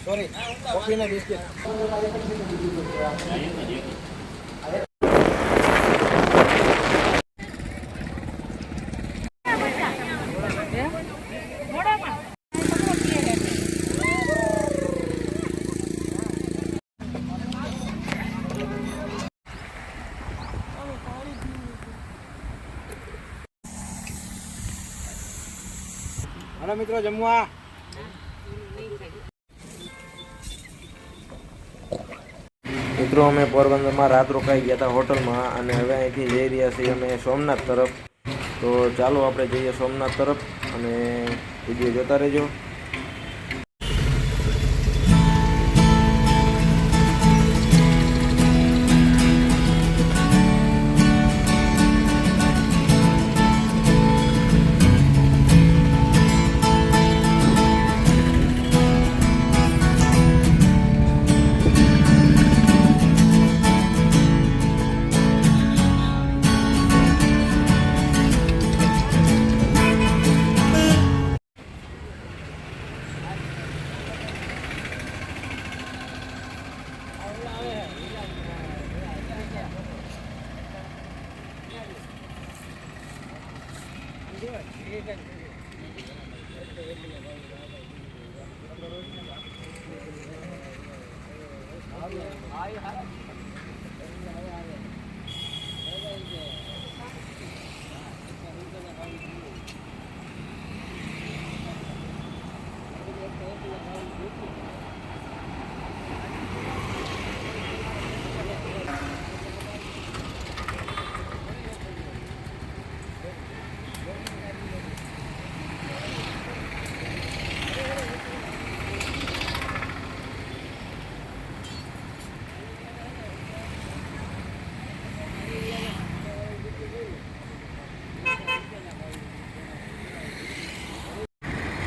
Sorry કોફીના biscuit. હાલો મિત્રો જમવા. મિત્રો અમે પોરબંદરમાં રાત રોકાઈ ગયા હતા હોટલમાં અને હવે અહીંથી જઈ રહ્યા છીએ અમે સોમનાથ તરફ. તો ચાલો આપણે જઈએ સોમનાથ તરફ અને વિડીયો જોતા રહેજો.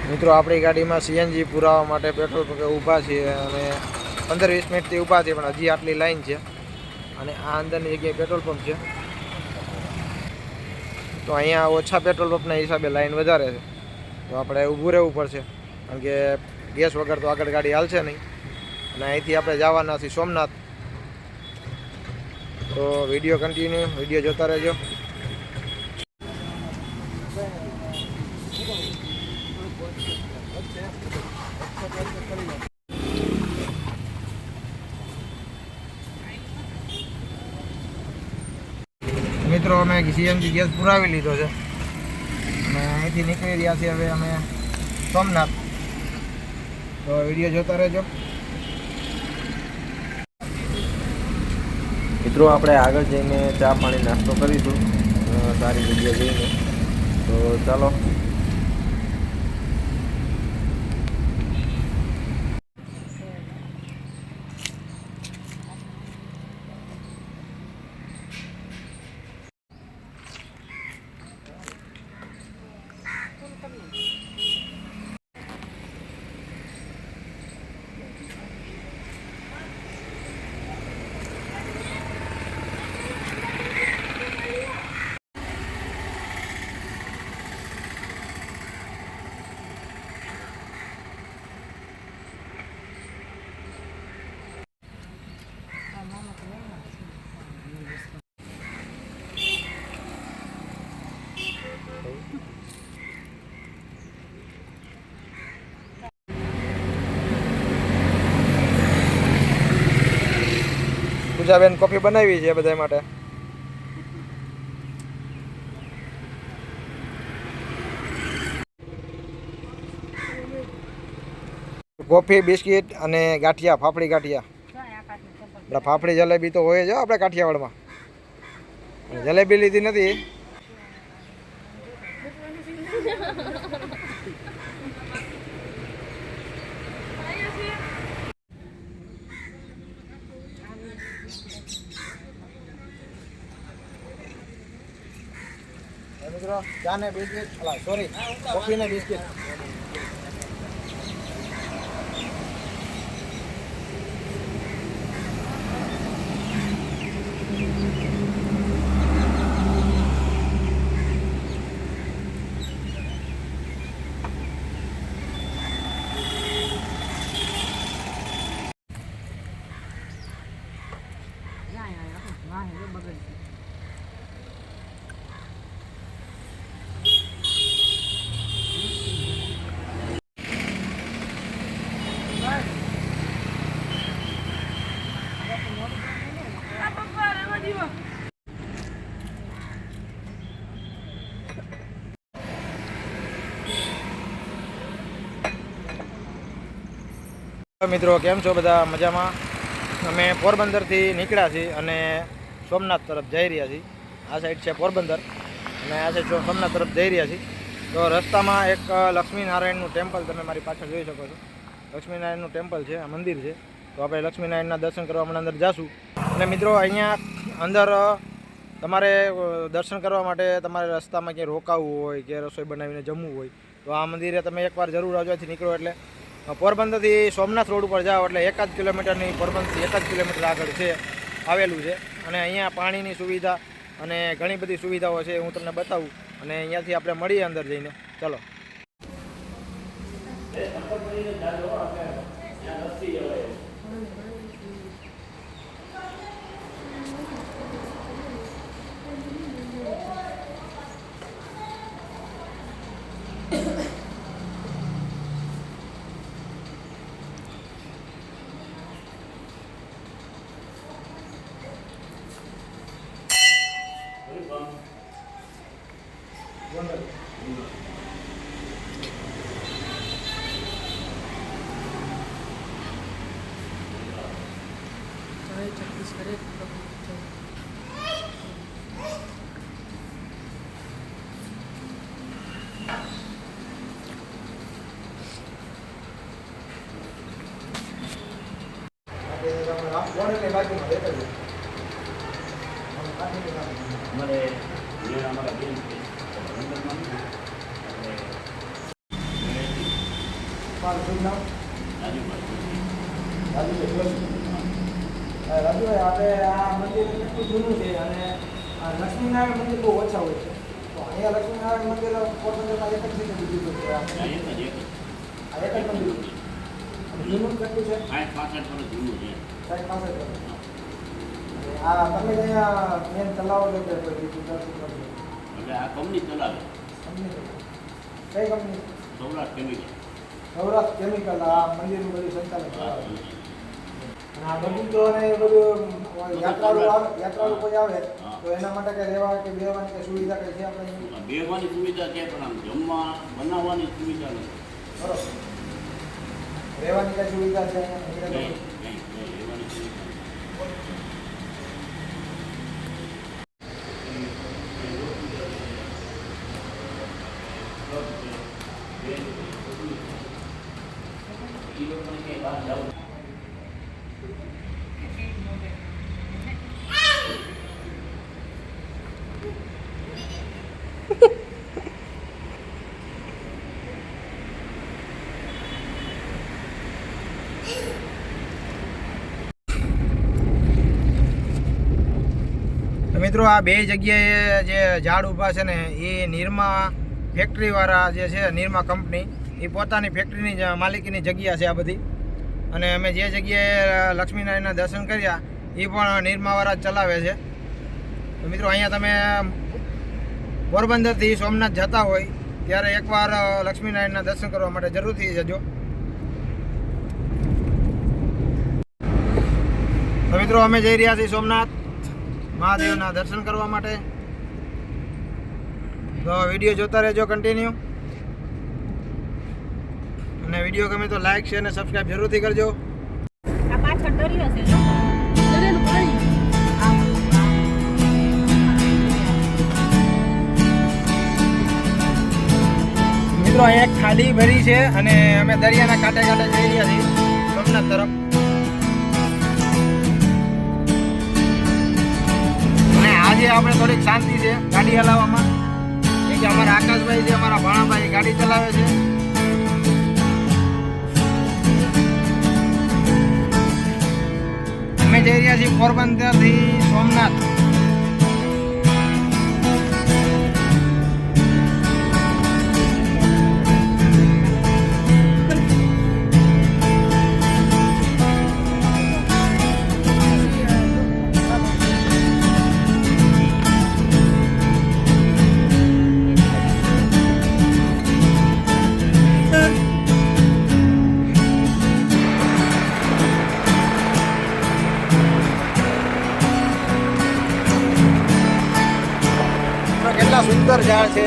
મિત્રો આપણી ગાડીમાં સીએનજી પુરાવા માટે પેટ્રોલ પંપે ઊભા છીએ અને 15-20 મિનિટથી ઊભા છીએ પણ હજી આટલી લાઈન છે અને આ અંદરની જગ્યાએ પેટ્રોલ પંપ છે. તો અહીંયા ઓછા પેટ્રોલ પંપના હિસાબે લાઈન વધારે છે તો આપણે ઊભું રહેવું પડશે કારણ કે ગેસ વગર તો આગળ ગાડી હાલશે નહીં. અને અહીંથી આપણે જવાના છીએ સોમનાથ. તો વિડીયો કન્ટિન્યુ વિડીયો જોતા રહેજો. મિત્રો અમે સીએનજી ગેસ પુરાવી લીધો છે અને અહીંથી નીકળી રહ્યા છીએ હવે અમે સોમનાથ. તો વિડીયો જોતા રહેજો. મિત્રો આપણે આગળ જઈને ચા પાણી નાસ્તો કરીશું સારી જગ્યાએ જઈને. તો ચાલો. પૂજાબેન કોફી બનાવી છે બધા માટે. કોફી બિસ્કિટ અને ગાંઠિયા ફાફડી ગાંઠિયા. આપણે ફાફડી જલેબી તો હોય જ આપણે કાઠિયાવાડમાં. જલેબી લીધી નથી. મિત્રો ચા ને બિસ્કિટ સોરી કોફી ને બિસ્કિટ. મિત્રો કેમ છો બધા? મજામાં. અમે પોરબંદરથી નીકળ્યા છીએ અને સોમનાથ તરફ જઈ રહ્યા છીએ. આ સાઈડ છે પોરબંદર અને આ સાઈડ સોમનાથ તરફ જઈ રહ્યા છીએ. તો રસ્તામાં એક લક્ષ્મીનારાયણનું ટેમ્પલ તમે મારી પાછળ જોઈ શકો છો. લક્ષ્મીનારાયણનું ટેમ્પલ છે, આ મંદિર છે. તો આપણે લક્ષ્મીનારાયણના દર્શન કરવા માટે અંદર જઈશું. અને મિત્રો અહીંયા અંદર તમારે દર્શન કરવા માટે તમારે રસ્તામાં ક્યાંય રોકાવું હોય કે રસોઈ બનાવીને જમવું હોય તો આ મંદિરે તમે એકવાર જરૂર આવવાથી નીકળો એટલે પોરબંદરથી સોમનાથ રોડ ઉપર જાઓ એટલે 1 કિલોમીટરની પોરબંદરથી 1 કિલોમીટર આગળ છે આવેલું છે. અને અહીંયા પાણીની સુવિધા અને ઘણી બધી સુવિધાઓ છે, હું તમને બતાવું અને અહીંયાથી આપણે મળીએ અંદર જઈને. ચલો. રાજુભાઈ, આપણે આ મંદિર એટલું જૂનું છે અને લક્ષ્મીનારાયણ મંદિર બહુ ઓછા હોય છે. તો અહીંયા લક્ષ્મીનારાયણ મંદિર પોરબંદરમાં એક જ છે બીજું છે આ એક જ મંદિર. જૂનું કેટલું છે? 65 વર્ષ જૂનું છે. 65 વર્ષ. આ તમે અહીંયા મેન ચલાવો છો કે બીજું એટલે આ કંપની ચલાવે. કંપની કઈ company? Saurashtra chemical. Saurashtra chemical આ મંદિરનું બધું સંચાલન ચલાવે. અને આ બગીચો અને એ બધું યાત્રાળુ કોઈ આવે તો એના માટે કઈ રહેવા કે બેવાની કઈ સુવિધા કઈ છે આપણે? બેવાની સુવિધા છે પણ આમ જમવા બનાવવાની સુવિધા નથી. બરોબર. રહેવાની કઈ સુવિધા છે અહીંયા? મિત્રો આ બે જગ્યાએ જે ઝાડ ઊભા છે ને એ નિરમા ફેક્ટરીવાળા જે છે, નિરમા કંપની, એ પોતાની ફેક્ટરીની માલિકીની જગ્યા છે આ બધી. અને અમે જે જગ્યાએ લક્ષ્મીનારાયણના દર્શન કર્યા એ પણ નિરમાવાળા જ ચલાવે છે. તો મિત્રો અહીંયા તમે પોરબંદરથી સોમનાથ જતા હોય ત્યારે એકવાર લક્ષ્મીનારાયણના દર્શન કરવા માટે જરૂરથી જજો. તો મિત્રો અમે જઈ રહ્યા છીએ સોમનાથ મહાદેવના દર્શન કરવા માટે. તો વિડીયો જોતા રહેજો કન્ટિન્યુ. અને વિડીયો ગમે તો લાઈક શેર અને સબસ્ક્રાઇબ જરૂરથી કરજો. આ પાછળ દરિયો છે જો દરિયાનું પાણી. મિત્રો અહીંયા એક ખાડી ભરી છે અને અમે દરિયાના કાંઠે કાંઠે જઈ રહ્યા છીએ સોમનાથ તરફ. અને આજે આપણે થોડીક શાંતિ છે ગાડી હલાવવામાં, કે અમારા આકાશભાઈ છે, અમારા ભાણાભાઈ ગાડી ચલાવે છે. અમે જઈ રહ્યા છીએ પોરબંદરથી સોમનાથ. કેટલા સુંદર ઝાડ છે.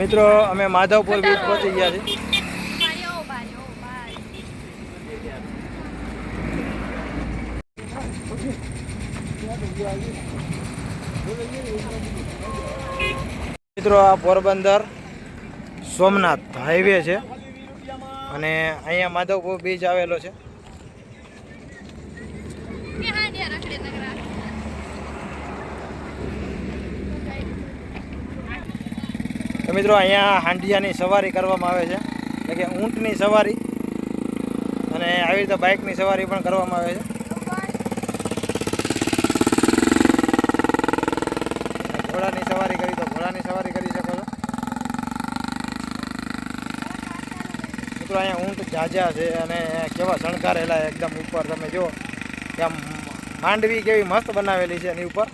મિત્રો અમે માધવપુર બીચ પહોંચી ગયા છીએ. મિત્રો આ પોરબંદર સોમનાથ હાઈવે છે અને અહીંયા માધવપુર બીચ આવેલો છે. તો મિત્રો અહીંયા હાંડિયાની સવારી કરવામાં આવે છે, એટલે કે ઊંટની સવારી, અને આવી રીતે બાઇકની સવારી પણ કરવામાં આવે છે. ઘોડાની સવારી કરી તો ઘોડાની સવારી કરી શકો છો. મિત્રો અહીંયા ઊંટ ઝાઝા છે અને કેવા શણગારેલા એકદમ ઉપર તમે જુઓ કે આમ માંડવી કેવી મસ્ત બનાવેલી છે એની ઉપર.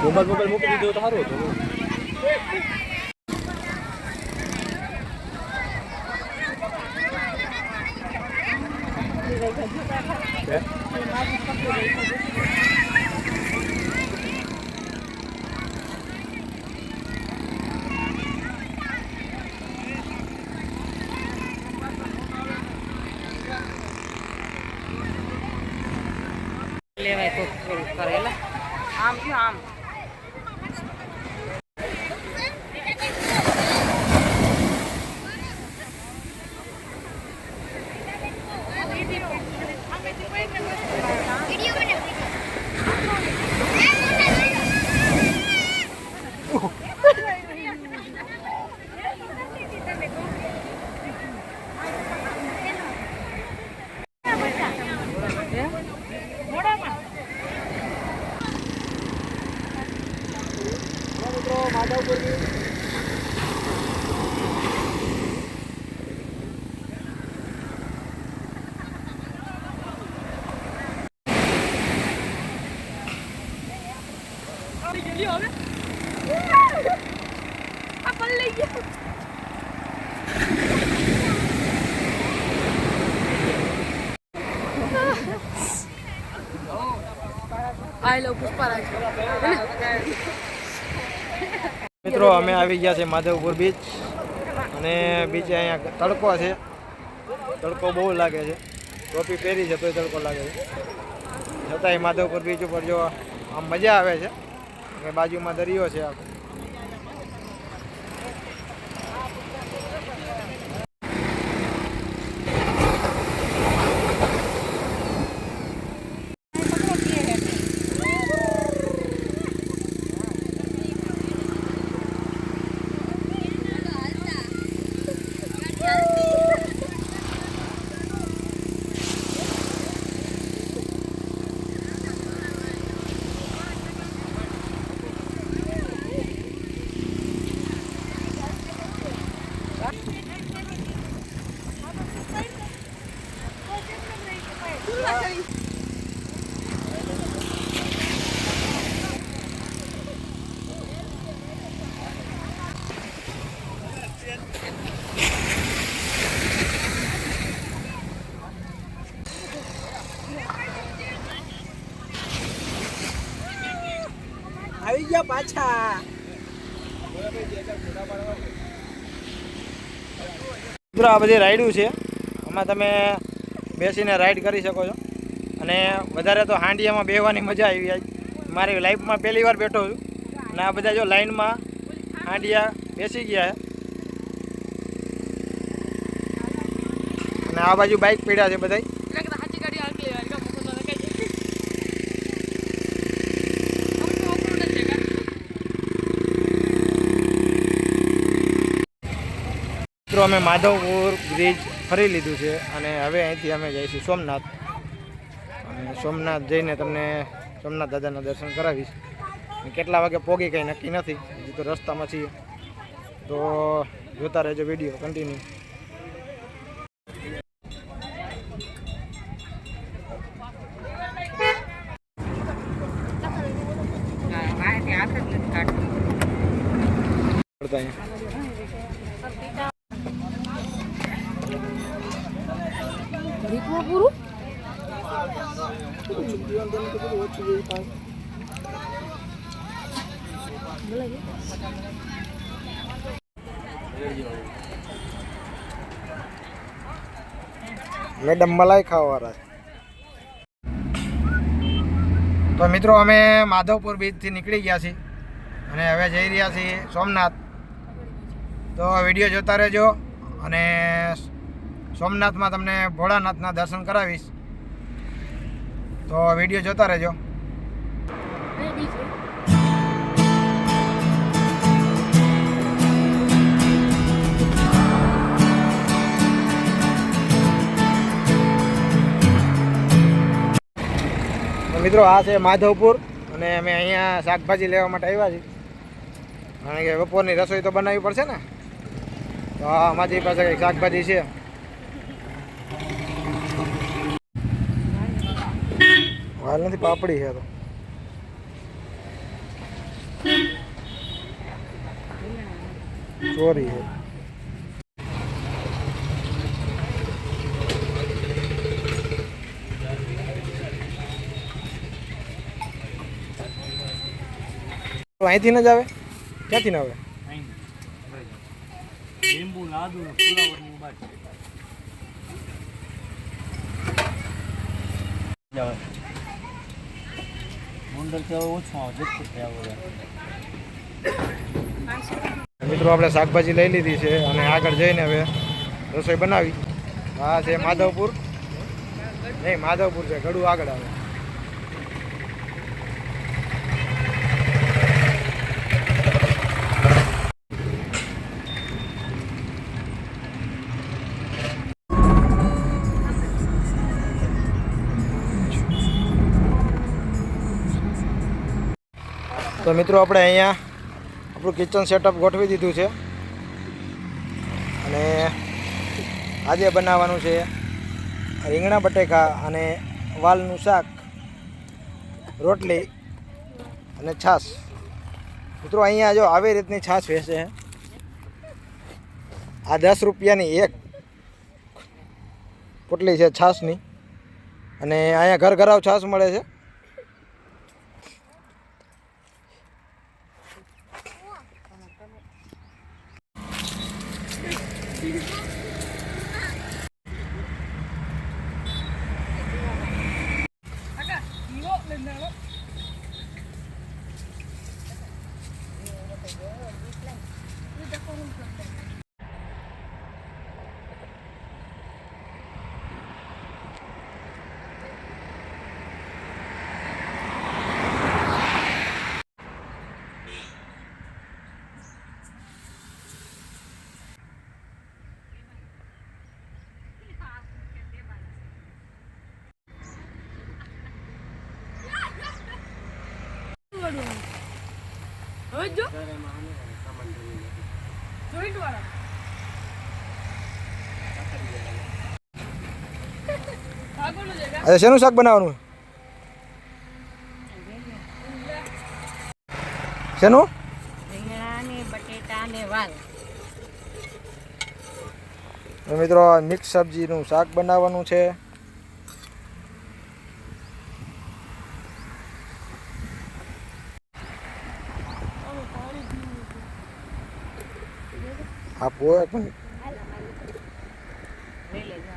મોબાઈલ મૂકી દીધો તો સારું હતું. લેવાય તો કરેલા આમ કયો આમ મિત્રો અમે આવી ગયા છે માધવપુર બીચ, અને બીચે અહીંયા તડકો છે, તડકો બહુ લાગે છે. ટોપી પહેરી છે તોય તડકો લાગે છે, છતાંય માધવપુર બીચ ઉપર જો આમ મજા આવે છે. અને બાજુમાં દરિયો છે આખો. આવી ગયા પાછા. મિત્રો આ બધી રાઈડું છે, આમાં તમે બેસીને રાઈડ કરી શકો છો. અને વધારે તો હાંડિયામાં બેસવાની મજા આવી જાય. મારી લાઈફમાં પહેલી વાર બેઠો છું, અને આ બધા જો લાઈનમાં હાંડિયા બેસી ગયા છે. અને આ બાજુ બાઇક પડ્યા છે બધા. મિત્રો અમે માધવપુર બ્રિજ ફરી લીધું છે, અને હવે અહીંથી અમે જઈશું સોમનાથ. અને સોમનાથ જઈને તમને સોમનાથ દાદાના દર્શન કરાવીશ. કેટલા વાગે પોગી કંઈ નક્કી નથી, હજી તો રસ્તામાં છીએ. તો જોતા રહેજો વિડીયો કન્ટિન્યુ. હતા અહીંયા. રીતમાં પૂરું મેડમ મલાઈ ખાવાવાળા છે. તો મિત્રો અમે માધવપુર બીચથી નીકળી ગયા છીએ અને હવે જઈ રહ્યા છીએ સોમનાથ. તો વિડીયો જોતા રહેજો અને સોમનાથમાં તમને ભોળાનાથના દર્શન કરાવીશ. તો વિડીયો જોતા રહેજો. મિત્રો આ છે માધવપુર અને અમે અહીંયા શાકભાજી લેવા માટે આવ્યા છીએ કારણ કે બપોરની રસોઈ તો બનાવવી પડશે ને. તો અમારી પાસે કંઈક શાકભાજી છે. હાલ નથી, પાપડી છે. તો ચોરી છે. અહીંથી ન જ આવે? ક્યાંથી ન આવે? લીંબુ લાદુ ફુલાવરનું બાદ મુંડરથી હવે ઓછું આવે જેટલું થયા મિત્રો આપણે શાકભાજી લઈ લીધી છે અને આગળ જઈને હવે રસોઈ બનાવી. આ છે માધવપુર, નહીં માધવપુર છે, ઘડું આગળ આવે. તો મિત્રો આપણે અહીંયા આપણું કિચન સેટઅપ ગોઠવી દીધું છે અને આજે બનાવવાનું છે રીંગણા બટેકા અને વાલનું શાક, રોટલી અને છાશ. મિત્રો અહીંયા જો આવી રીતની છાશ વેચે છે. આ 10 રૂપિયાની એક પોટલી છે છાશની અને અહીંયા ઘર ઘરાવ છાશ મળે છે. અરે શેનું શાક બનાવવાનું? શેનું? રીંગણા ને બટેટા ને વાલ. મિત્રો મિક્સ સબ્જીનું શાક બનાવવાનું છે. આપો પણ લઈ લેજો.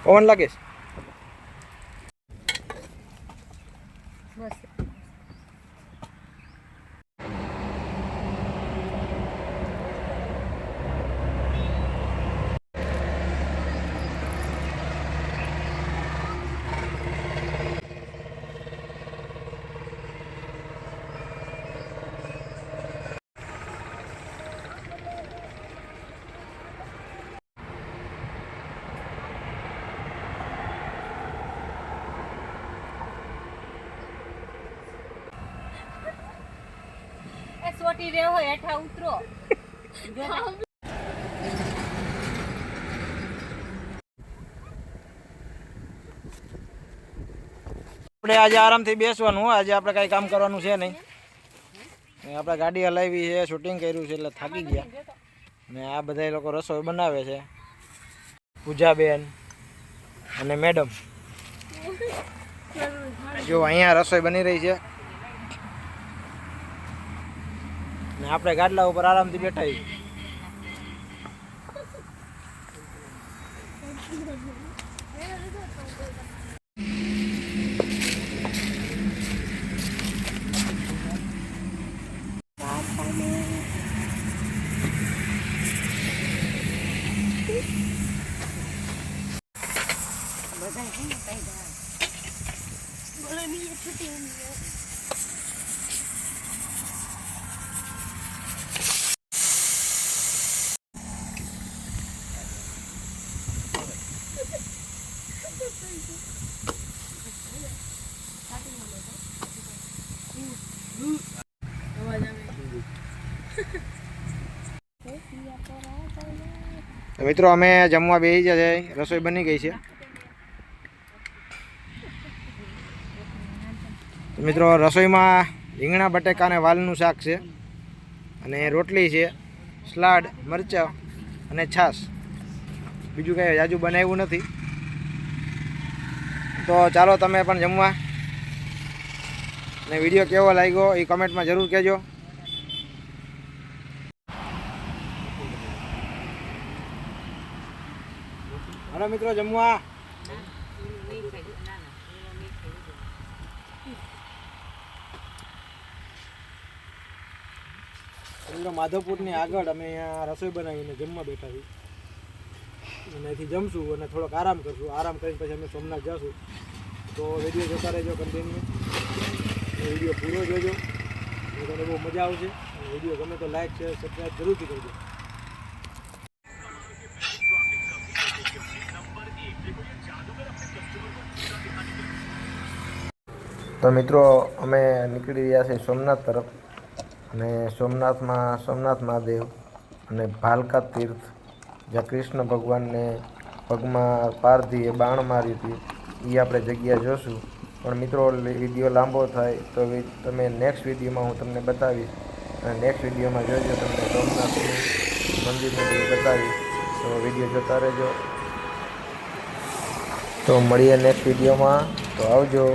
પવન લાગે છે. બસ ખોટી રહ્યો હેઠા ઉતરો આપણે આજે આરામથી બેસવાનું આજે આપણે કાંઈ કામ કરવાનું છે નહીં આપણે ગાડી હલાવી છે શૂટિંગ કર્યું છે એટલે થાકી ગયા ને આ બધા લોકો રસોઈ બનાવે છે પૂજાબેન અને મેડમ જો અહીંયા રસોઈ બની રહી છે ને આપણે ગાડલા ઉપર આરામથી બેઠા છીએ મિત્રો અમે જમવા બેસી ગયા છે રસોઈ બની ગઈ છે મિત્રો રસોઈમાં રીંગણા બટેકા અને વાલનું શાક છે અને રોટલી છે સલાડ મરચાં અને છાશ બીજું કંઈ જાજુ બનાવ્યું નથી તો ચાલો તમે પણ જમવા અને વિડીયો કેવો લાગ્યો એ કમેન્ટમાં જરૂર કહેજો હાલો મિત્રો જમવા માધવપુરની આગળ અમે અહીંયા રસોઈ બનાવીને જમવા બેઠા છીએ અને અહીંથી જમશું અને થોડોક આરામ કરશું આરામ કરીને પછી અમે સોમનાથ જઈશું તો વિડીયો જોતા રહેજો કન્ટિન્યુ વિડીયો પૂરો જોજો તમને બહુ મજા આવશે વિડીયો ગમે તો લાઈક શેર સબસ્ક્રાઈબ જરૂરથી કરજો તો મિત્રો અમે નીકળી રહ્યા છીએ સોમનાથ તરફ અને સોમનાથ મહાદેવ અને ભાલકા તીર્થ જ્યાં કૃષ્ણ ભગવાનને પગમાં પારધીએ બાણ મારી હતી એ આપણે જગ્યા જોશું પણ મિત્રો વિડીયો લાંબો થાય તો તમે નેક્સ્ટ વિડીયોમાં હું તમને બતાવીશ અને નેક્સ્ટ વિડીયોમાં જોજો તમને સોમનાથનું મંદિરનું બતાવીશ તો વિડીયો જોતા રહેજો તો મળીએ નેક્સ્ટ વિડીયોમાં તો આવજો.